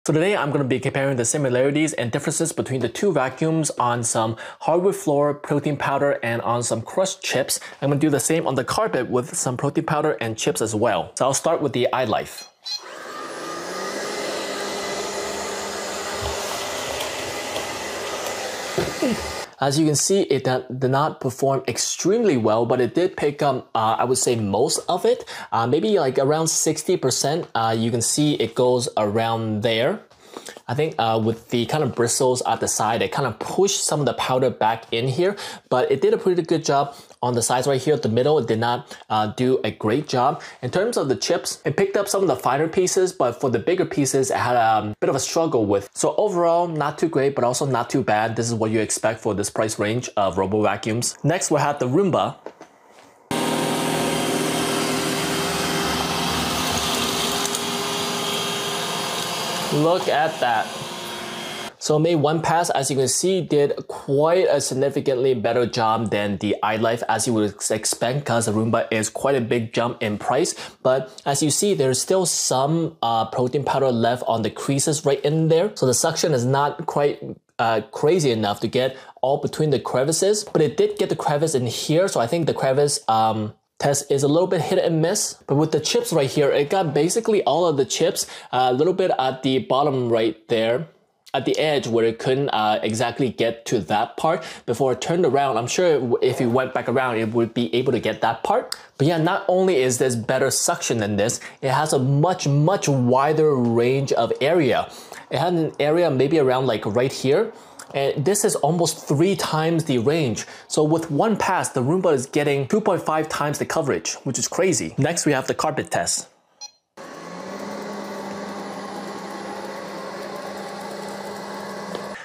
So today I'm going to be comparing the similarities and differences between the two vacuums on some hardwood floor protein powder and on some crushed chips. I'm going to do the same on the carpet with some protein powder and chips as well. So I'll start with the iLife. As you can see, it did not perform extremely well, but it did pick up, I would say, most of it. Maybe like around 60%. You can see it goes around there. I think with the kind of bristles at the side, it kind of pushed some of the powder back in here, but it did a pretty good job on the sides right here. At the middle, it did not do a great job. In terms of the chips, it picked up some of the finer pieces, but for the bigger pieces, it had a bit of a struggle with. So overall, not too great, but also not too bad. This is what you expect for this price range of Robo vacuums. Next, we have the Roomba. Look at that. So it made one pass, as you can see, did quite a significantly better job than the iLife, as you would expect, because the Roomba is quite a big jump in price. But as you see, there's still some protein powder left on the creases right in there. So the suction is not quite crazy enough to get all between the crevices, but it did get the crevice in here. So I think the crevice test is a little bit hit and miss. But with the chips right here, it got basically all of the chips, a little bit at the bottom right there, at the edge where it couldn't exactly get to that part before it turned around. I'm sure if it went back around, it would be able to get that part. But yeah, not only is this better suction than this, it has a much wider range of area. It had an area maybe around like right here. And this is almost 3 times the range. So with one pass, the Roomba is getting 2.5 times the coverage, which is crazy. Next, we have the carpet test.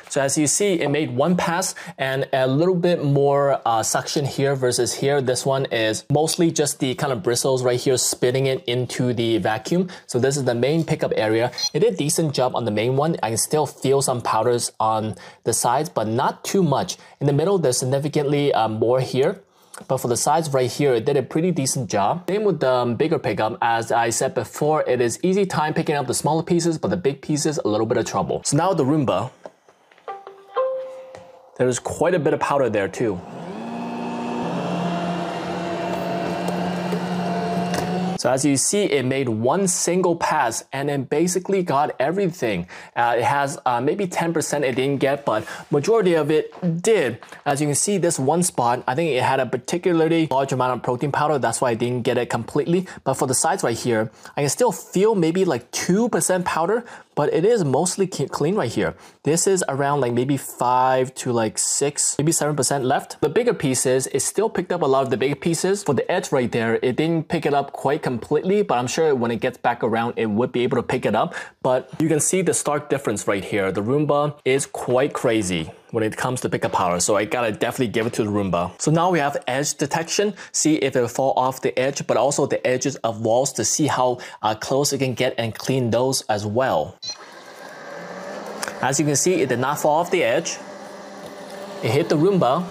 So as you see, it made one pass and a little bit more suction here versus here. This one is mostly just the kind of bristles right here spitting it into the vacuum. So this is the main pickup area. It did a decent job on the main one. I can still feel some powders on the sides, but not too much. In the middle, there's significantly more here. But for the sides right here, it did a pretty decent job. Same with the bigger pickup. As I said before, it is easy time picking up the smaller pieces, but the big pieces, a little bit of trouble. So now the Roomba. There's quite a bit of powder there too. So as you see, it made one single pass and it basically got everything. It has maybe 10% it didn't get, but majority of it did. As you can see, this one spot, I think it had a particularly large amount of protein powder. That's why I didn't get it completely. But for the sides right here, I can still feel maybe like 2% powder, but it is mostly clean right here. This is around like maybe 5 to like 6, maybe 7% left. The bigger pieces, it still picked up a lot of the bigger pieces. For the edge right there, it didn't pick it up quite completely, but I'm sure when it gets back around, it would be able to pick it up. But you can see the stark difference right here. The Roomba is quite crazy when it comes to pickup power, so I gotta definitely give it to the Roomba. So now we have edge detection, see if it will fall off the edge, but also the edges of walls to see how close it can get and clean those as well. As you can see, it did not fall off the edge. It hit the Roomba,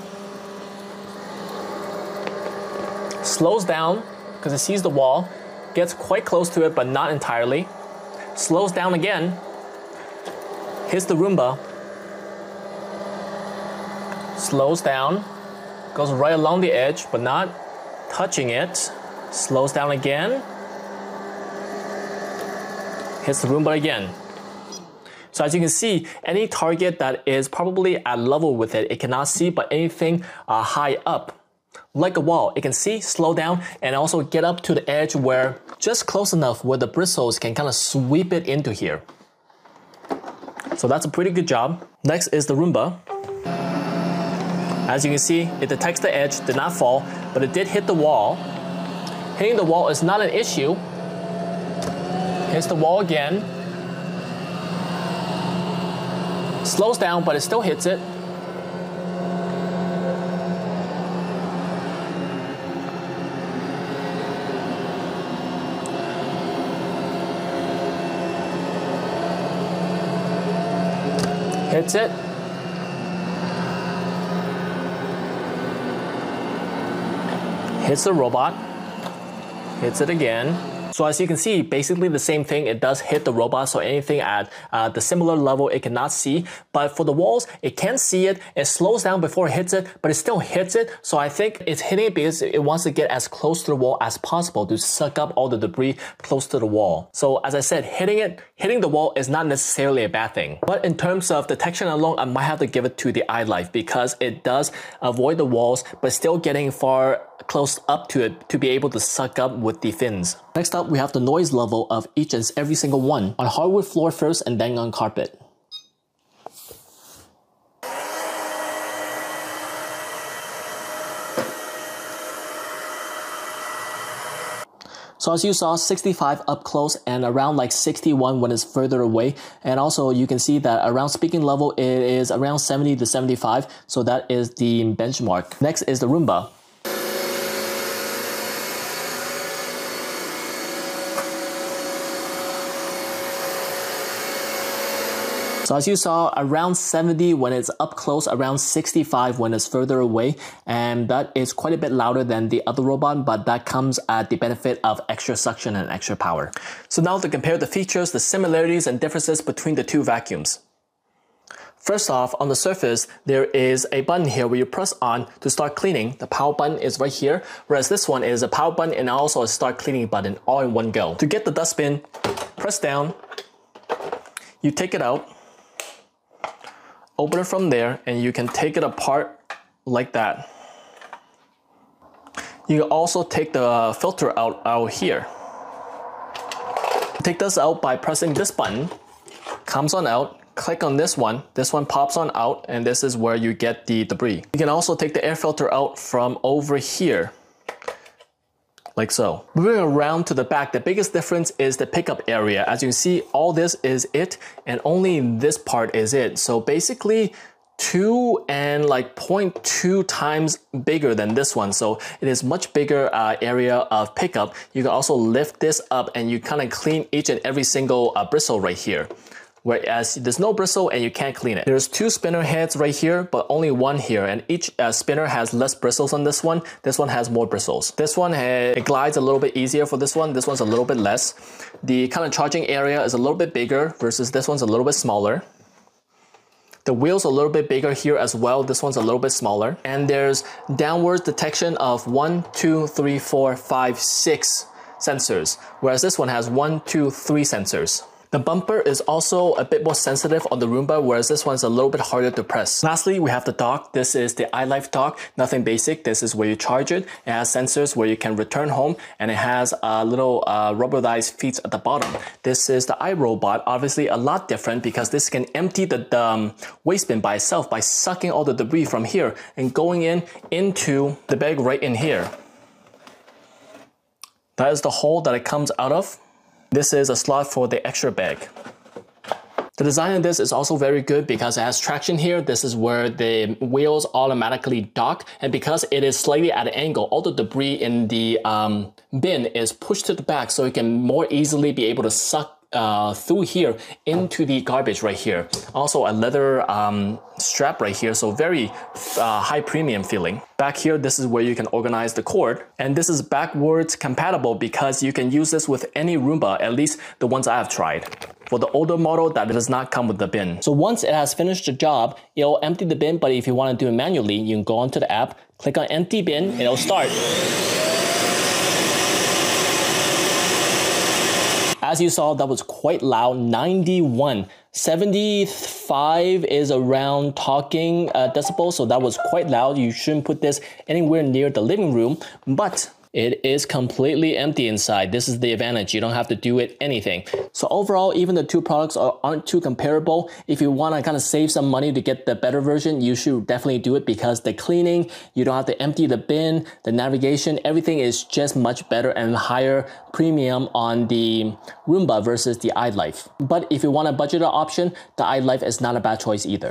slows down because it sees the wall, gets quite close to it but not entirely, slows down again, hits the Roomba, slows down, goes right along the edge but not touching it, slows down again, hits the Roomba again. So as you can see, any target that is probably at level with it, it cannot see, but anything high up, like a wall, it can see, slow down, and also get up to the edge where just close enough where the bristles can kind of sweep it into here. So that's a pretty good job. Next is the Roomba. As you can see, it detects the edge, did not fall, but it did hit the wall. Hitting the wall is not an issue. Hits the wall again. Slows down, but it still hits it. Hits it. Hits the robot. Hits it again. So as you can see, basically the same thing. It does hit the robot, so anything at the similar level it cannot see. But for the walls, it can see it. It slows down before it hits it, but it still hits it. So I think it's hitting it because it wants to get as close to the wall as possible to suck up all the debris close to the wall. So as I said, hitting the wall is not necessarily a bad thing. But in terms of detection alone, I might have to give it to the iLife because it does avoid the walls, but still getting far close up to it to be able to suck up with the fins. Next up, we have the noise level of each and every single one. On hardwood floor first and then on carpet. So as you saw, 65 up close and around like 61 when it's further away. And also you can see that around speaking level, it is around 70 to 75. So that is the benchmark. Next is the Roomba. So as you saw, around 70 when it's up close, around 65 when it's further away, and that is quite a bit louder than the other robot, but that comes at the benefit of extra suction and extra power. So now to compare the features, the similarities and differences between the two vacuums. First off, on the surface, there is a button here where you press on to start cleaning. The power button is right here, whereas this one is a power button and also a start cleaning button all in one go. To get the dustbin, press down, you take it out, open it from there, and you can take it apart like that. You can also take the filter out here. Take this out by pressing this button, comes on out, click on this one pops on out, and this is where you get the debris. You can also take the air filter out from over here, like so. Moving around to the back, the biggest difference is the pickup area. As you can see, all this is it, and only this part is it. So basically 2 and like 0.2 times bigger than this one. So it is much bigger area of pickup. You can also lift this up and you kind of clean each and every single bristle right here. Whereas there's no bristle and you can't clean it. There's 2 spinner heads right here, but only one here, and each spinner has less bristles on this one. This one has more bristles. This one, it glides a little bit easier for this one. This one's a little bit less. The kind of charging area is a little bit bigger versus this one's a little bit smaller. The wheel's a little bit bigger here as well. This one's a little bit smaller. And there's downward detection of 1, 2, 3, 4, 5, 6 sensors, whereas this one has 1, 2, 3 sensors. The bumper is also a bit more sensitive on the Roomba, whereas this one's a little bit harder to press. Lastly, we have the dock. This is the iLife dock, nothing basic. This is where you charge it. It has sensors where you can return home, and it has a little rubberized feet at the bottom. This is the iRobot, obviously a lot different because this can empty the waste bin by itself by sucking all the debris from here and going into the bag right in here. That is the hole that it comes out of. This is a slot for the extra bag. The design of this is also very good because it has traction here. This is where the wheels automatically dock, and because it is slightly at an angle, all the debris in the bin is pushed to the back so it can more easily be able to suck through here into the garbage right here. Also a leather strap right here, so very high premium feeling. Back here, this is where you can organize the cord, and this is backwards compatible because you can use this with any Roomba, at least the ones I have tried. For the older model, that does not come with the bin. So once it has finished the job, it'll empty the bin, but if you want to do it manually, you can go onto the app, click on empty bin, and it'll start. As you saw, that was quite loud, 91. 75 is around talking decibels, so that was quite loud. You shouldn't put this anywhere near the living room, but it is completely empty inside. This is the advantage. You don't have to do anything. So overall, even the two products aren't too comparable. If you want to kind of save some money to get the better version, you should definitely do it because the cleaning, you don't have to empty the bin, the navigation, everything is just much better and higher premium on the Roomba versus the iLife. But if you want a budgeted option, the iLife is not a bad choice either.